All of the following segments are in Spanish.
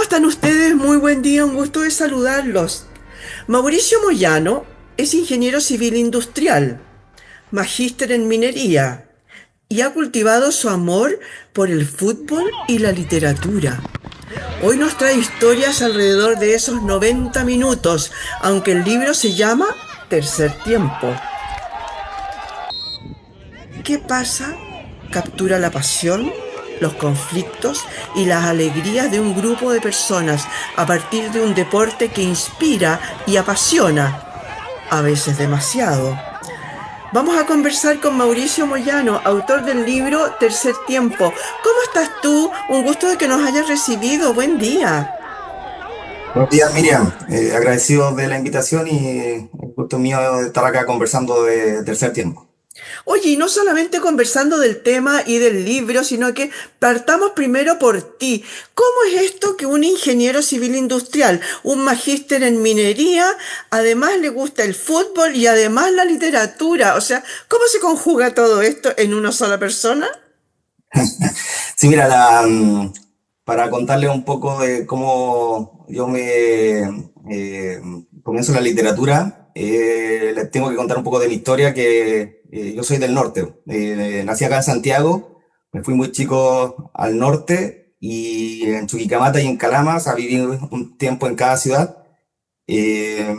están ustedes? Muy buen día, un gusto de saludarlos. Mauricio Moyano es ingeniero civil industrial, magíster en minería y ha cultivado su amor por el fútbol y la literatura. Hoy nos trae historias alrededor de esos 90 minutos, aunque el libro se llama Tercer Tiempo. ¿Qué pasa? Captura la pasión, los conflictos y las alegrías de un grupo de personas a partir de un deporte que inspira y apasiona, a veces demasiado. Vamos a conversar con Mauricio Moyano, autor del libro Tercer Tiempo. ¿Cómo estás tú? Un gusto de que nos hayas recibido. Buen día. Buenos días, Miriam. Agradecido de la invitación y el gusto mío de estar acá conversando de tercer tiempo. Oye, y no solamente conversando del tema y del libro, sino que partamos primero por ti. ¿Cómo es esto que un ingeniero civil industrial, un magíster en minería, además le gusta el fútbol y además la literatura? O sea, ¿cómo se conjuga todo esto en una sola persona? Sí, mira, para contarles un poco de cómo yo comienzo la literatura, les tengo que contar un poco de mi historia, que yo soy del norte. Nací acá en Santiago, me fui muy chico al norte y en Chuquicamata y en Calama, o sea, viví un tiempo en cada ciudad. Eh,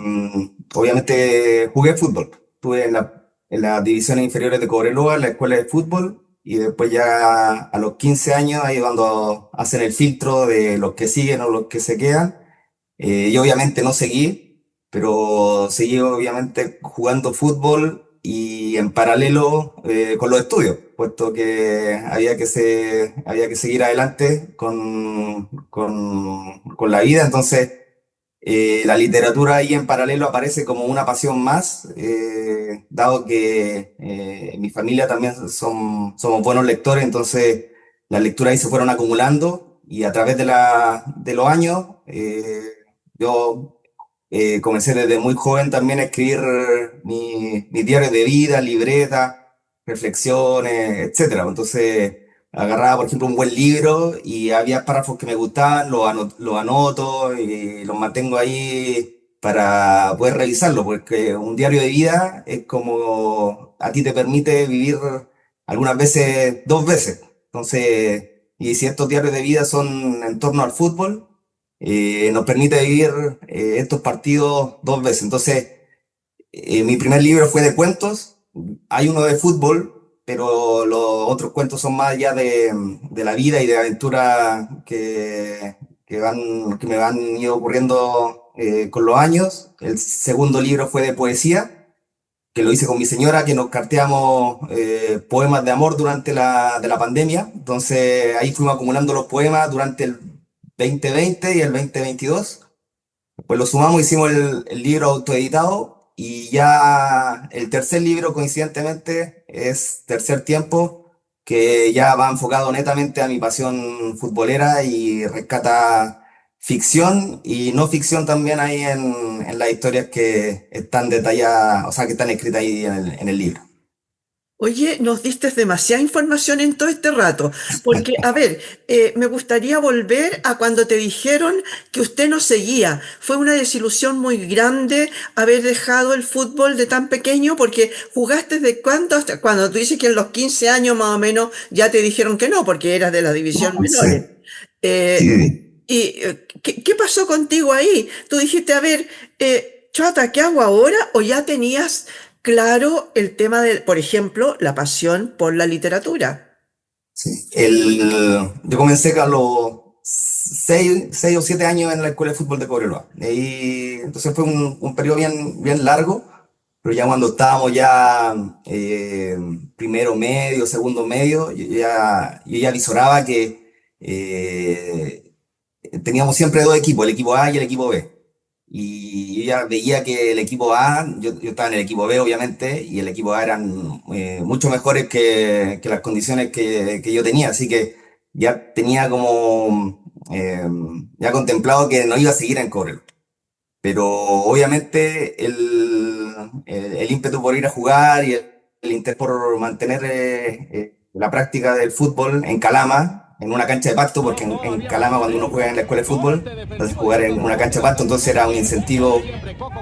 Obviamente jugué fútbol. Estuve en las divisiones inferiores de Cobreloa, en la escuela de fútbol, y después ya a los 15 años, ahí cuando hacen el filtro de los que siguen o los que se quedan, yo obviamente no seguí, pero seguí obviamente jugando fútbol y en paralelo con los estudios, puesto que había que seguir adelante con la vida. Entonces la literatura ahí en paralelo aparece como una pasión más, dado que mi familia también somos buenos lectores. Entonces las lecturas ahí se fueron acumulando y a través de los años yo comencé desde muy joven también a escribir mis diarios de vida, libretas, reflexiones, etcétera. Entonces agarraba, por ejemplo, un buen libro y había párrafos que me gustaban, los anoto y los mantengo ahí para poder revisarlo, porque un diario de vida es como a ti te permite vivir algunas veces dos veces. Entonces, y si estos diarios de vida son en torno al fútbol, nos permite vivir estos partidos dos veces. Entonces, mi primer libro fue de cuentos, hay uno de fútbol, pero los otros cuentos son más allá de la vida y de aventuras que me van ido ocurriendo con los años. El segundo libro fue de poesía, que lo hice con mi señora, que nos carteamos poemas de amor durante de la pandemia. Entonces ahí fuimos acumulando los poemas durante el 2020 y el 2022. Pues lo sumamos, hicimos el libro autoeditado y ya el tercer libro, coincidentemente, es Tercer Tiempo, que ya va enfocado netamente a mi pasión futbolera y rescata ficción y no ficción también ahí en las historias que están detalladas, o sea, que están escritas ahí en el libro. Oye, nos diste demasiada información en todo este rato, porque, a ver, me gustaría volver a cuando te dijeron que usted no seguía. Fue una desilusión muy grande haber dejado el fútbol de tan pequeño, porque jugaste de cuánto hasta cuando tú dices que en los 15 años más o menos ya te dijeron que no, porque eras de las divisiones menores. Sí, Eh, sí. ¿Qué pasó contigo ahí? Tú dijiste, a ver, Chata, ¿qué hago ahora? ¿O ya tenías claro el tema de, por ejemplo, la pasión por la literatura? Sí. Yo comencé a los 6 o 7 años en la escuela de fútbol de Cobreloa. Y entonces fue un periodo bien largo, pero ya cuando estábamos ya primero medio, segundo medio, yo ya visoraba que teníamos siempre dos equipos, el equipo A y el equipo B. Y yo ya veía que el equipo A, yo estaba en el equipo B obviamente, y el equipo A eran mucho mejores que las condiciones que yo tenía, así que ya tenía como ya contemplado que no iba a seguir en Cobreloa. Pero obviamente el ímpetu por ir a jugar y el interés por mantener la práctica del fútbol en Calama en una cancha de pasto, porque en Calama cuando uno juega en la escuela de fútbol, entonces jugar en una cancha de pasto, entonces era un incentivo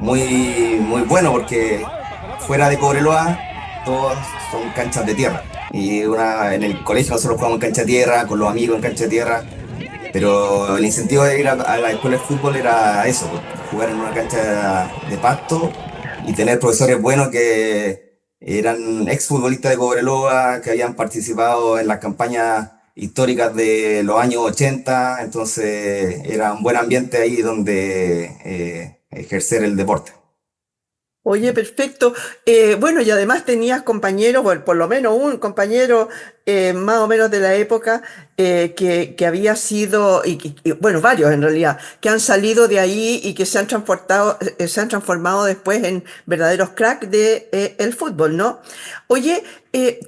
muy bueno, porque fuera de Cobreloa, todos son canchas de tierra. Y en el colegio nosotros jugamos en cancha de tierra, con los amigos en cancha de tierra, pero el incentivo de ir a la escuela de fútbol era eso, pues, jugar en una cancha de pasto y tener profesores buenos que eran exfutbolistas de Cobreloa, que habían participado en las campañas históricas de los años 80, entonces era un buen ambiente ahí donde ejercer el deporte. Oye, perfecto. Bueno, y además tenías compañeros, o por lo menos un compañero más o menos de la época que había sido, bueno, varios en realidad, que han salido de ahí y que se han transformado después en verdaderos cracks de el fútbol, ¿no? Oye,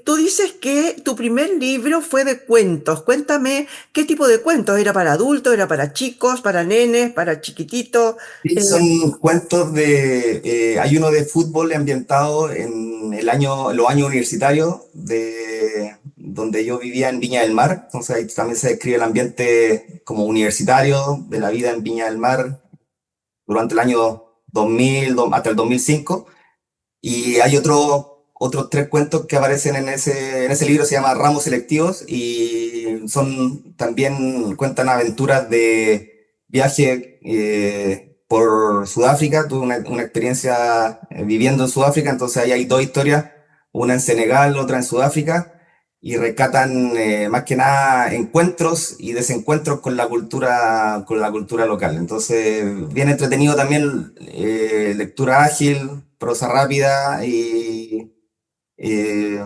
tú dices que tu primer libro fue de cuentos. Cuéntame qué tipo de cuentos. ¿Era para adultos, era para chicos, para nenes, para chiquititos? Sí, son cuentos hay uno de fútbol ambientado en los años universitarios de donde yo vivía en Viña del Mar, entonces ahí también se describe el ambiente como universitario de la vida en Viña del Mar durante el año 2000 hasta el 2005, y hay otros tres cuentos que aparecen en ese libro, se llama Ramos Selectivos, y son también cuentan aventuras de viaje por Sudáfrica. Tuve una experiencia viviendo en Sudáfrica, entonces ahí hay dos historias, una en Senegal, otra en Sudáfrica, y rescatan más que nada encuentros y desencuentros con la cultura local. Entonces, bien entretenido también, lectura ágil, prosa rápida y eh,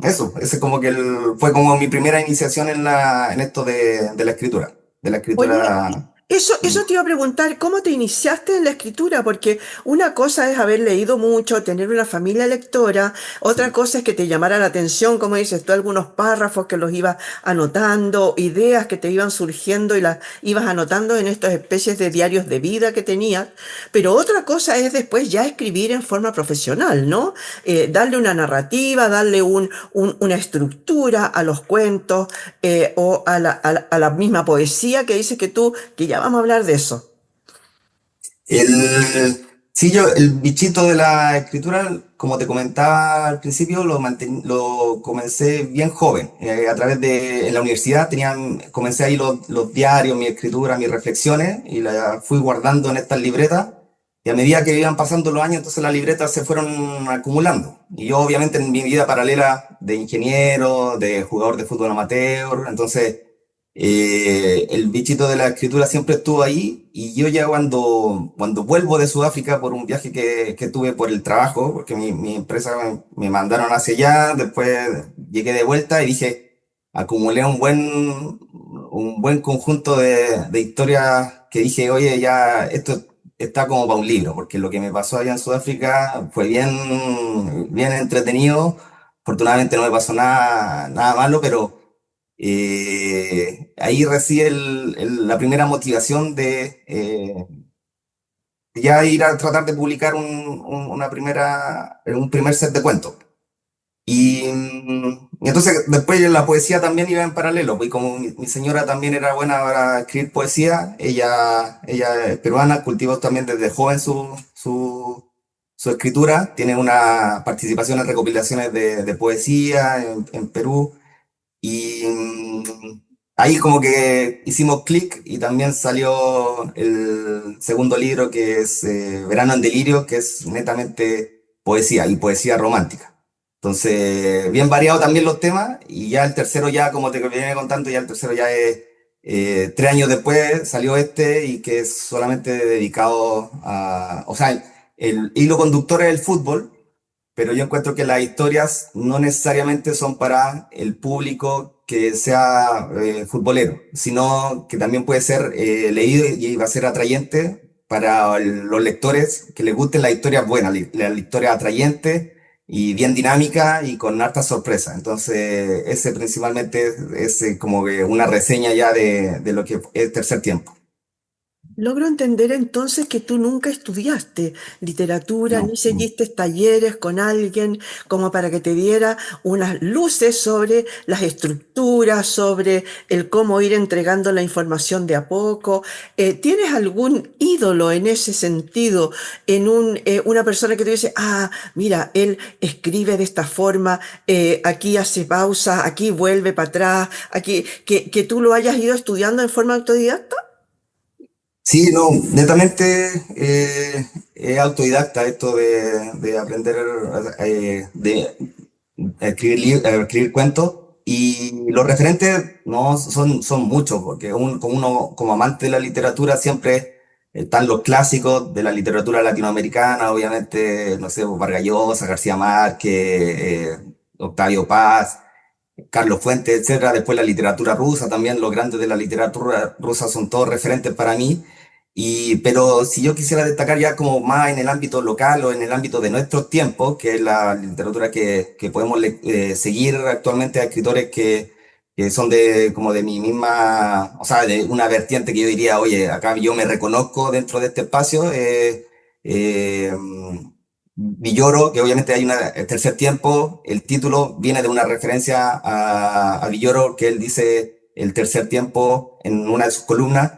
eso, ese como que fue como mi primera iniciación en esto de la escritura, de la Oye, escritura. eso te iba a preguntar, ¿cómo te iniciaste en la escritura? Porque una cosa es haber leído mucho, tener una familia lectora, otra cosa es que te llamara la atención, como dices tú, algunos párrafos que los ibas anotando, ideas que te iban surgiendo y las ibas anotando en estas especies de diarios de vida que tenías, pero otra cosa es después ya escribir en forma profesional, ¿no? Darle una narrativa, darle una estructura a los cuentos o a la misma poesía que dices que tú, que ya vamos a hablar de eso. Sí, el bichito de la escritura, como te comentaba al principio, lo comencé bien joven. En la universidad comencé ahí los diarios, mi escritura, mis reflexiones, y las fui guardando en estas libretas. Y a medida que iban pasando los años, entonces las libretas se fueron acumulando. Y yo, obviamente, en mi vida paralela de ingeniero, de jugador de fútbol amateur, entonces el bichito de la escritura siempre estuvo ahí, y yo ya cuando vuelvo de Sudáfrica por un viaje que tuve por el trabajo, porque mi empresa me mandaron hacia allá, después llegué de vuelta y dije, acumulé un buen conjunto de historias que dije, oye, ya esto está como para un libro, porque lo que me pasó allá en Sudáfrica fue bien entretenido. Afortunadamente no me pasó nada malo, pero ahí recibe la primera motivación de ya ir a tratar de publicar un primer set de cuentos. Y entonces después la poesía también iba en paralelo, y como mi señora también era buena para escribir poesía, ella es peruana, cultivó también desde joven su escritura, tiene una participación en recopilaciones de poesía en Perú. Y ahí como que hicimos clic, y también salió el segundo libro, que es Verano en Delirio, que es netamente poesía y poesía romántica. Entonces, bien variado también los temas, y ya el tercero, ya como te venía contando, ya el tercero ya es 3 años después salió este, y que es solamente dedicado o sea, el hilo conductor es el fútbol, pero yo encuentro que las historias no necesariamente son para el público que sea futbolero, sino que también puede ser leído y va a ser atrayente para los lectores que les gusten las historias buenas, la historia atrayente y bien dinámica y con harta sorpresa. Entonces, ese principalmente es como que una reseña ya de lo que es Tercer Tiempo. Logro entender entonces que tú nunca estudiaste literatura ni No. seguiste talleres con alguien como para que te diera unas luces sobre las estructuras, sobre el cómo ir entregando la información de a poco. ¿Tienes algún ídolo en ese sentido? Una persona que te dice, ah, mira, él escribe de esta forma, aquí hace pausa, aquí vuelve para atrás, aquí, que tú lo hayas ido estudiando en forma autodidacta. Sí, no, netamente es autodidacta esto de aprender de a escribir cuentos y los referentes no son muchos, porque como uno como amante de la literatura siempre están los clásicos de la literatura latinoamericana, obviamente, no sé, Vargas Llosa, García Márquez, Octavio Paz. Carlos Fuentes, etcétera. Después la literatura rusa, también los grandes de la literatura rusa son todos referentes para mí. Pero si yo quisiera destacar ya como más en el ámbito local o en el ámbito de nuestros tiempos, que es la literatura que podemos seguir actualmente a escritores que son como de mi misma, o sea, de una vertiente que yo diría, oye, acá yo me reconozco dentro de este espacio. Eh, Villoro, que obviamente hay el tercer tiempo, el título viene de una referencia a Villoro, que él dice el tercer tiempo en una de sus columnas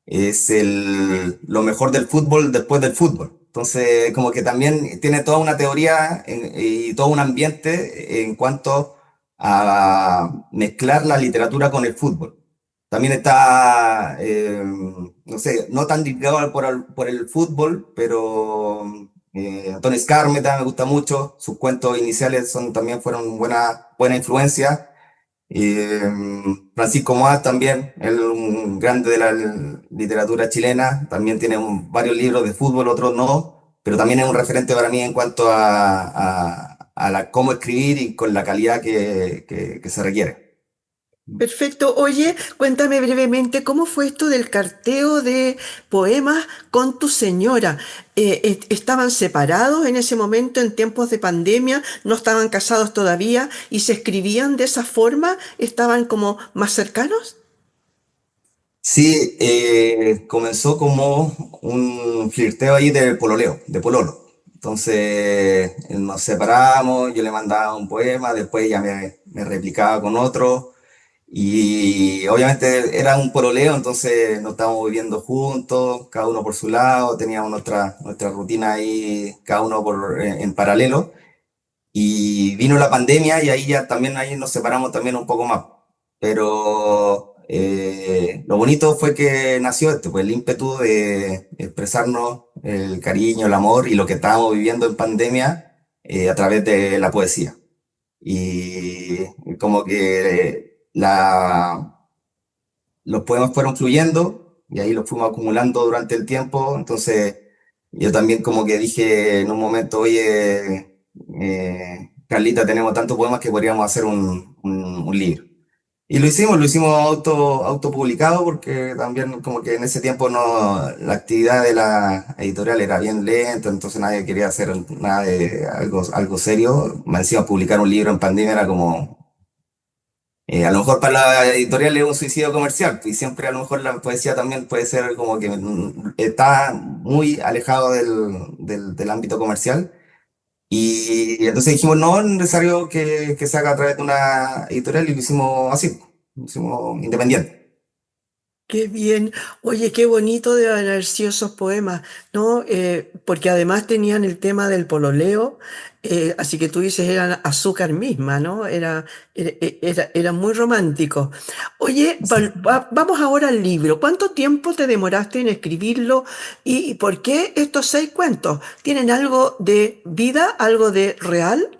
es lo mejor del fútbol después del fútbol. Entonces, como que también tiene toda una teoría y todo un ambiente en cuanto a mezclar la literatura con el fútbol. También está, no sé, no tan ligado por el fútbol, pero Antonio Skármeta me gusta mucho. Sus cuentos iniciales también fueron buena influencia. Eh, Francisco Moaz también, un grande de la literatura chilena, también tiene varios libros de fútbol, otros no, pero también es un referente para mí en cuanto a cómo escribir y con la calidad que se requiere. Perfecto. Oye, cuéntame brevemente cómo fue esto del carteo de poemas con tu señora. ¿Estaban separados en ese momento en tiempos de pandemia? ¿No estaban casados todavía y se escribían de esa forma? ¿Estaban como más cercanos? Sí, comenzó como un flirteo ahí de pololeo, de pololo. Entonces nos separamos, yo le mandaba un poema, después ella me replicaba con otro. Y obviamente era un pololeo, entonces no estábamos viviendo juntos, cada uno por su lado, teníamos nuestra rutina ahí, cada uno en paralelo. Y vino la pandemia y ahí ya también ahí nos separamos también un poco más. Pero lo bonito fue que nació pues el ímpetu de expresarnos el cariño, el amor y lo que estábamos viviendo en pandemia a través de la poesía. Y como que los poemas fueron fluyendo y ahí los fuimos acumulando durante el tiempo. Entonces yo también como que dije en un momento, oye, Carlita, tenemos tantos poemas que podríamos hacer un libro. Y lo hicimos autopublicado porque también como que en ese tiempo la actividad de la editorial era bien lenta, entonces nadie quería hacer nada de algo serio. Me encima publicar un libro en pandemia era como a lo mejor para la editorial es un suicidio comercial, y siempre a lo mejor la poesía también puede ser como que está muy alejado del ámbito comercial. Y entonces dijimos, no es necesario que se haga a través de una editorial y lo hicimos así, lo hicimos independiente. Qué bien. Oye, qué bonito de haber sido esos poemas, ¿no? Porque además tenían el tema del pololeo, así que tú dices, eran azúcar misma, ¿no? Era muy romántico. Oye, Sí. vamos ahora al libro. ¿Cuánto tiempo te demoraste en escribirlo y por qué estos 6 cuentos? ¿Tienen algo de vida, algo de real?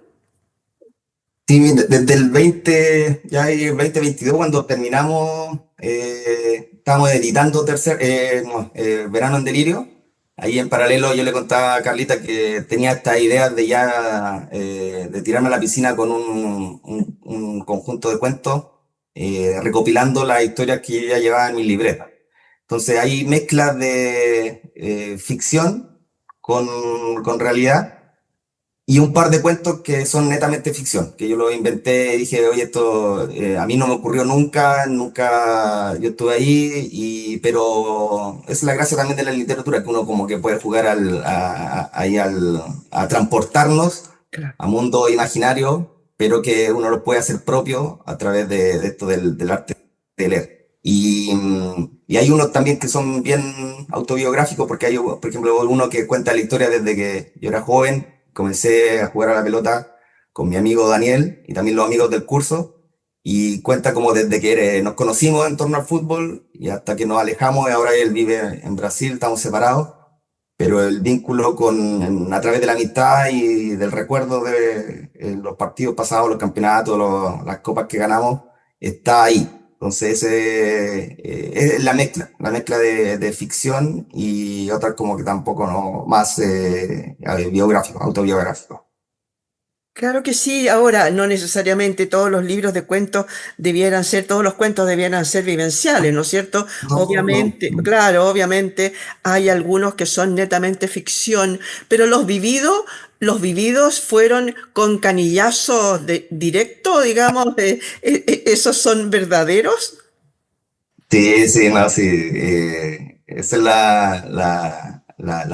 Sí, desde el 20, ya el 2022, cuando terminamos, estábamos editando no, Verano en Delirio. Ahí en paralelo yo le contaba a Carlita que tenía esta idea de ya de tirarme a la piscina con un conjunto de cuentos, recopilando las historias que yo ya llevaba en mi libreta. Entonces hay mezclas de ficción con realidad y un par de cuentos que son netamente ficción, que yo los inventé, dije, oye, esto a mí no me ocurrió nunca, nunca yo estuve ahí, pero es la gracia también de la literatura, que uno como que puede jugar a transportarnos Claro. a mundo imaginario, pero que uno lo puede hacer propio a través de esto del arte de leer. Y hay unos también que son bien autobiográficos, porque hay, por ejemplo, uno que cuenta la historia desde que yo era joven, comencé a jugar a la pelota con mi amigo Daniel y también los amigos del curso, y cuenta como desde que nos conocimos en torno al fútbol y hasta que nos alejamos, y ahora él vive en Brasil, estamos separados, pero el vínculo a través de la amistad y del recuerdo de los partidos pasados, los campeonatos, las copas que ganamos, está ahí. Entonces, es la mezcla de ficción y otras como que tampoco, no, más biográfico, autobiográfico. Claro que sí, ahora no necesariamente todos los libros de cuentos debieran ser, todos los cuentos debieran ser vivenciales, ¿no es cierto? No, no. Obviamente, claro, obviamente hay algunos que son netamente ficción, pero los vividos fueron con canillazos directo, digamos, esos son verdaderos. Sí, sí, no, sí. Esa es la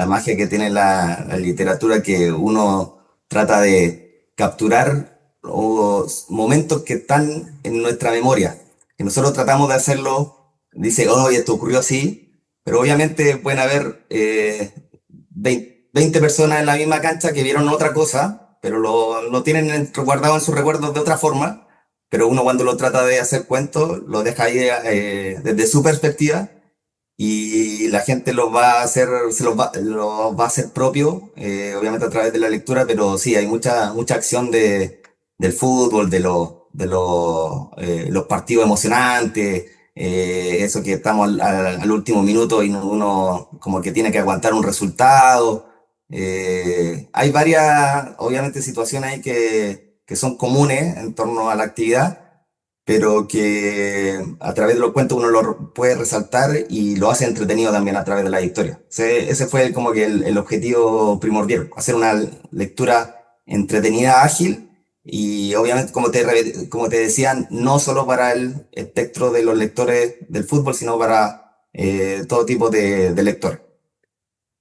magia que tiene la literatura, que uno trata de capturar los momentos que están en nuestra memoria. Que nosotros tratamos de hacerlo, dice, oh, esto ocurrió así, pero obviamente pueden haber 20 personas en la misma cancha que vieron otra cosa, pero lo tienen guardado en sus recuerdos de otra forma, pero uno cuando lo trata de hacer cuentos lo deja ahí desde su perspectiva, y la gente los va a hacer, los va a hacer propio, obviamente a través de la lectura, pero sí, hay mucha acción del fútbol, los partidos emocionantes, eso que estamos al último minuto y uno como que tiene que aguantar un resultado. Hay varias, obviamente, situaciones ahí que son comunes en torno a la actividad, pero que a través de los cuentos uno lo puede resaltar y lo hace entretenido también a través de la historia. Ese fue como que el objetivo primordial, hacer una lectura entretenida, ágil, y obviamente, como te decían, no solo para el espectro de los lectores del fútbol, sino para todo tipo de lectores.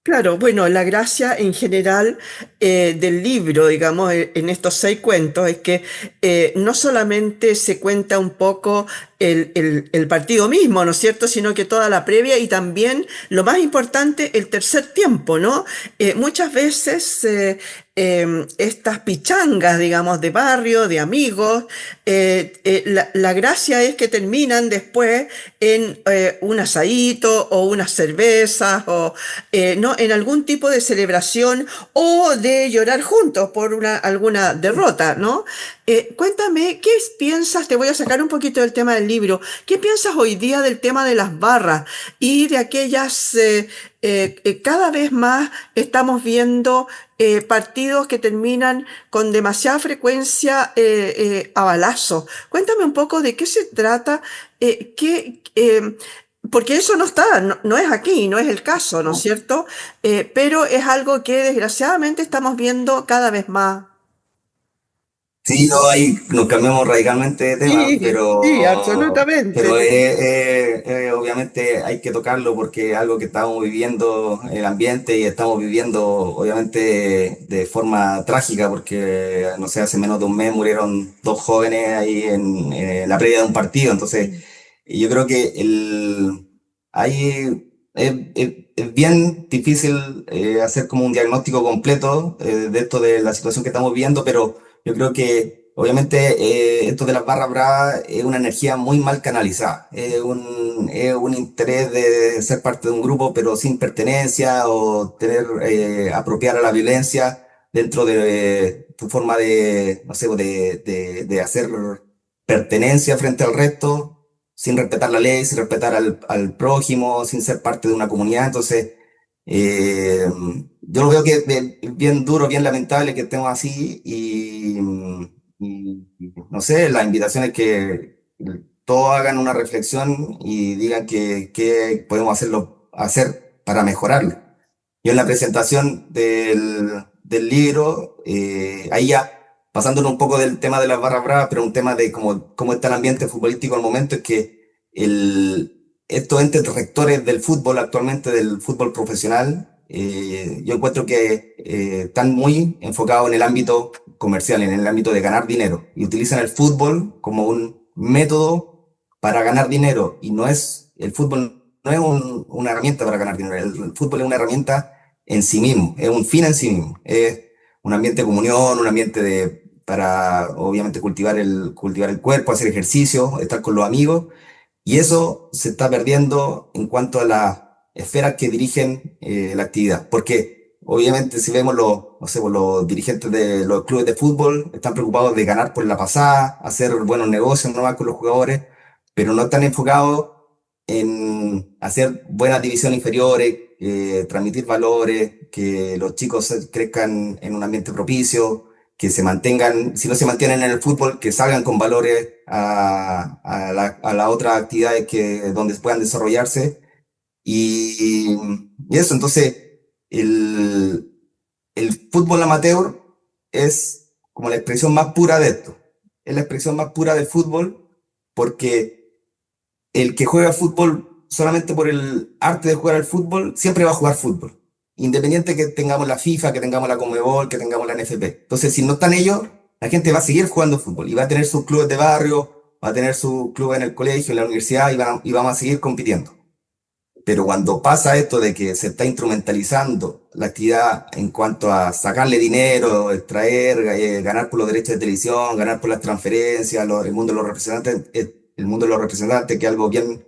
Claro, bueno, la gracia en general del libro, digamos, en estos 6 cuentos, es que no solamente se cuenta un poco el partido mismo, ¿no es cierto?, sino que toda la previa y también, lo más importante, el tercer tiempo, ¿no? Muchas veces estas pichangas, digamos, de barrio, de amigos, la gracia es que terminan después en un asadito o unas cervezas o ¿no? En algún tipo de celebración o de llorar juntos por alguna derrota, ¿no? Cuéntame, ¿qué piensas? Te voy a sacar un poquito del tema del libro. ¿Qué piensas hoy día del tema de las barras y de aquellas, cada vez más estamos viendo partidos que terminan con demasiada frecuencia a balazos? Cuéntame un poco de qué se trata, porque eso no está, no es aquí, no es el caso, ¿no es cierto? Pero es algo que desgraciadamente estamos viendo cada vez más. Sí, no, ahí nos cambiamos radicalmente de tema, Sí, sí, pero absolutamente. obviamente hay que tocarlo porque es algo que estamos viviendo en el ambiente y estamos viviendo obviamente de forma trágica, porque no sé, hace menos de un mes murieron dos jóvenes ahí en la previa de un partido. Entonces yo creo que es bien difícil hacer como un diagnóstico completo de esto, de la situación que estamos viviendo, pero yo creo que obviamente esto de las barras bravas es una energía muy mal canalizada. Es un interés de ser parte de un grupo, pero sin pertenencia, o apropiar a la violencia dentro de tu forma de, no sé, de hacer pertenencia frente al resto, sin respetar la ley, sin respetar al prójimo, sin ser parte de una comunidad. Entonces, eh, yo lo veo que es bien duro, bien lamentable que estemos así, y no sé, la invitación es que todos hagan una reflexión y digan qué podemos hacer para mejorarlo. Yo en la presentación del libro, ahí ya pasándonos un poco del tema de las barras bravas, pero un tema de cómo está el ambiente futbolístico al momento, es que estos entes rectores del fútbol actualmente, del fútbol profesional, yo encuentro que están muy enfocados en el ámbito comercial, en el ámbito de ganar dinero, y utilizan el fútbol como un método para ganar dinero, y el fútbol no es una herramienta para ganar dinero, el fútbol es una herramienta en sí mismo, es un fin en sí mismo, es un ambiente de comunión, un ambiente para obviamente cultivar el cuerpo, hacer ejercicio, estar con los amigos, y eso se está perdiendo en cuanto a las esferas que dirigen la actividad, porque obviamente si vemos no sé, pues, los dirigentes de los clubes de fútbol están preocupados de ganar por la pasada, hacer buenos negocios nomás con los jugadores, pero no están enfocados en hacer buenas divisiones inferiores, transmitir valores, que los chicos crezcan en un ambiente propicio, que se mantengan, si no se mantienen en el fútbol, que salgan con valores a las otras actividades donde puedan desarrollarse. Y eso, entonces, el, el fútbol amateur es como la expresión más pura de esto. Es la expresión más pura del fútbol porque el que juega fútbol solamente por el arte de jugar al fútbol, siempre va a jugar fútbol. Independiente que tengamos la FIFA, que tengamos la Conmebol, que tengamos la NFP. Entonces, si no están ellos, la gente va a seguir jugando fútbol y va a tener sus clubes de barrio, va a tener su club en el colegio, en la universidad y vamos a seguir compitiendo. Pero cuando pasa esto de que se está instrumentalizando la actividad en cuanto a sacarle dinero, extraer, ganar por los derechos de televisión, ganar por las transferencias, el mundo de los representantes, el mundo de los representantes, que es algo bien,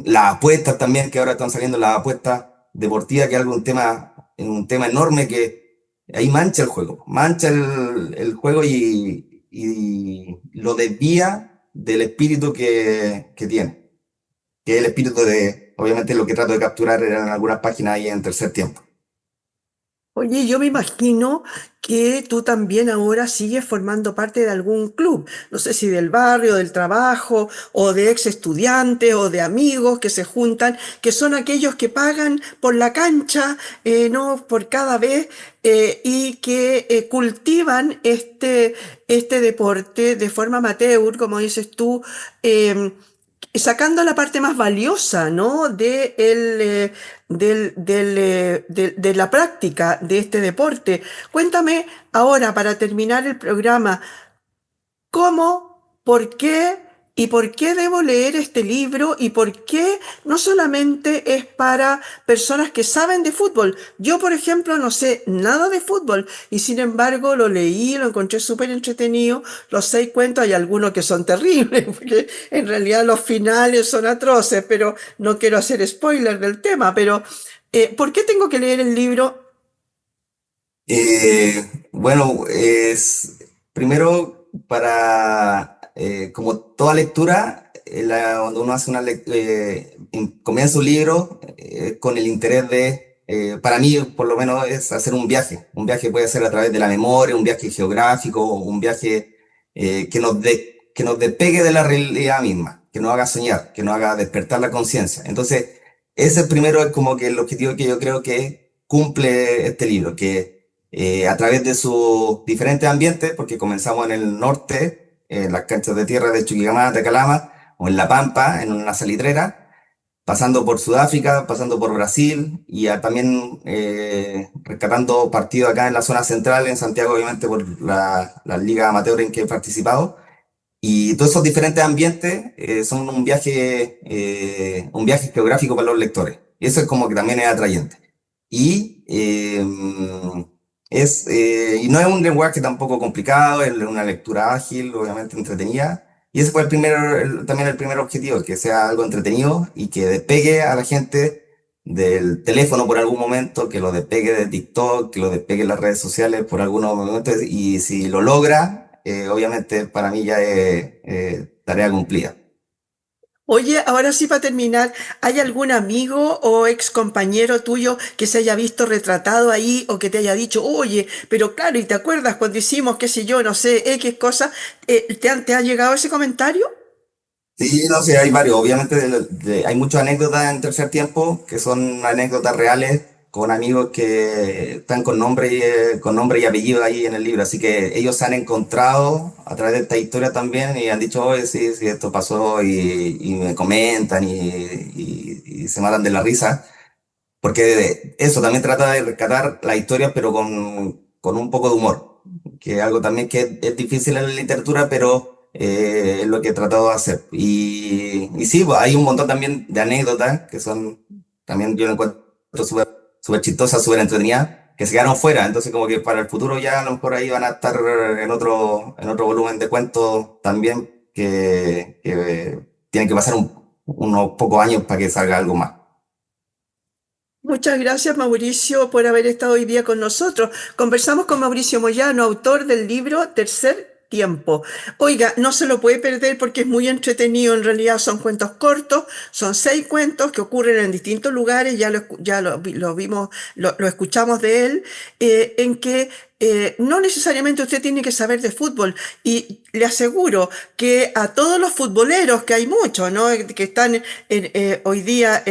las apuestas también, que ahora están saliendo las apuestas deportivas, que es algo un tema enorme que ahí mancha el juego, mancha el juego y lo desvía del espíritu que tiene, que es el espíritu obviamente lo que trato de capturar en algunas páginas ahí en Tercer Tiempo. Oye, yo me imagino que tú también ahora sigues formando parte de algún club, no sé si del barrio, del trabajo, o de ex estudiantes, o de amigos que se juntan, que son aquellos que pagan por la cancha, no por cada vez, y que cultivan este deporte de forma amateur, como dices tú, eh, sacando la parte más valiosa, ¿no? De la práctica de este deporte. Cuéntame ahora, para terminar el programa, ¿cómo, por qué y por qué debo leer este libro y por qué no solamente es para personas que saben de fútbol? Yo, por ejemplo, no sé nada de fútbol y sin embargo lo leí, lo encontré súper entretenido. Los 6 cuentos, hay algunos que son terribles, porque en realidad los finales son atroces, pero no quiero hacer spoiler del tema. Pero, ¿por qué tengo que leer el libro? Bueno, es primero como toda lectura, cuando uno hace comienza un libro con el interés para mí por lo menos es hacer un viaje. Un viaje puede ser a través de la memoria, un viaje geográfico, un viaje que nos despegue de la realidad misma, que nos haga soñar, que nos haga despertar la conciencia. Entonces, ese primero es como que el objetivo que yo creo que cumple este libro, que a través de sus diferentes ambientes, porque comenzamos en el norte, en las canchas de tierra de Chuquicamata, Calama, o en La Pampa, en una salitrera, pasando por Sudáfrica, pasando por Brasil, y también rescatando partidos acá en la zona central, en Santiago, obviamente, por la liga amateur en que he participado. Y todos esos diferentes ambientes son un viaje geográfico para los lectores. Y eso es como que también es atrayente. Y, eh, y no es un lenguaje tampoco complicado, es una lectura ágil, obviamente entretenida. Y ese fue también el primer objetivo, que sea algo entretenido y que despegue a la gente del teléfono por algún momento, que lo despegue de TikTok, que lo despegue de las redes sociales por algunos momentos. Y si lo logra, obviamente para mí ya es tarea cumplida. Oye, ahora sí, para terminar, ¿hay algún amigo o ex compañero tuyo que se haya visto retratado ahí o que te haya dicho, oye, pero claro, ¿y te acuerdas cuando hicimos, qué sé yo, no sé, X cosa? ¿Te ha llegado ese comentario? Sí, no sé, hay varios. Obviamente hay muchas anécdotas en Tercer Tiempo que son anécdotas reales con amigos que están con nombre y apellido ahí en el libro, así que ellos se han encontrado a través de esta historia también y han dicho, oye, sí, sí, esto pasó y me comentan y se matan de la risa, porque eso también trata de rescatar la historia, pero con un poco de humor, que es algo también que es difícil en la literatura, pero es lo que he tratado de hacer. Y sí, pues, hay un montón también de anécdotas que son, también yo lo encuentro súper chistosas, súper entretenidas, que se quedaron fuera, entonces como que para el futuro ya a lo mejor ahí van a estar en otro volumen de cuentos también que tienen que pasar unos pocos años para que salga algo más. Muchas gracias, Mauricio, por haber estado hoy día con nosotros. Conversamos con Mauricio Moyano, autor del libro Tercer Tiempo. Oiga, no se lo puede perder porque es muy entretenido. En realidad son cuentos cortos, son 6 cuentos que ocurren en distintos lugares. Ya lo vimos, lo escuchamos de él, en que no necesariamente usted tiene que saber de fútbol. Y le aseguro que a todos los futboleros, que hay muchos, ¿no? Que están hoy día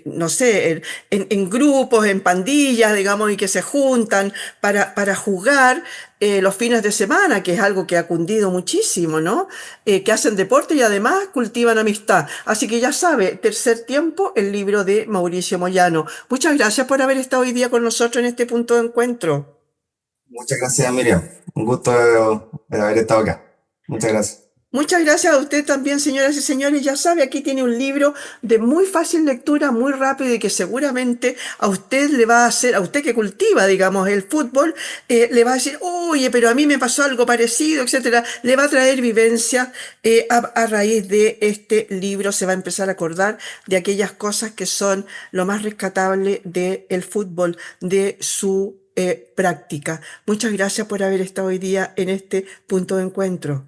no sé, en grupos, en pandillas, digamos, y que se juntan para jugar los fines de semana, que es algo que ha cundido muchísimo, ¿no? Que hacen deporte y además cultivan amistad. Así que ya sabe, Tercer Tiempo, el libro de Mauricio Moyano. Muchas gracias por haber estado hoy día con nosotros en este punto de encuentro. Muchas gracias, Miriam. Un gusto de haber estado acá. Muchas gracias. Muchas gracias a usted también, señoras y señores. Ya sabe, aquí tiene un libro de muy fácil lectura, muy rápido y que seguramente a usted le va a hacer, a usted que cultiva, digamos, el fútbol, le va a decir, oye, pero a mí me pasó algo parecido, etcétera. Le va a traer vivencias a raíz de este libro. Se va a empezar a acordar de aquellas cosas que son lo más rescatable del fútbol, de su práctica. Muchas gracias por haber estado hoy día en este punto de encuentro.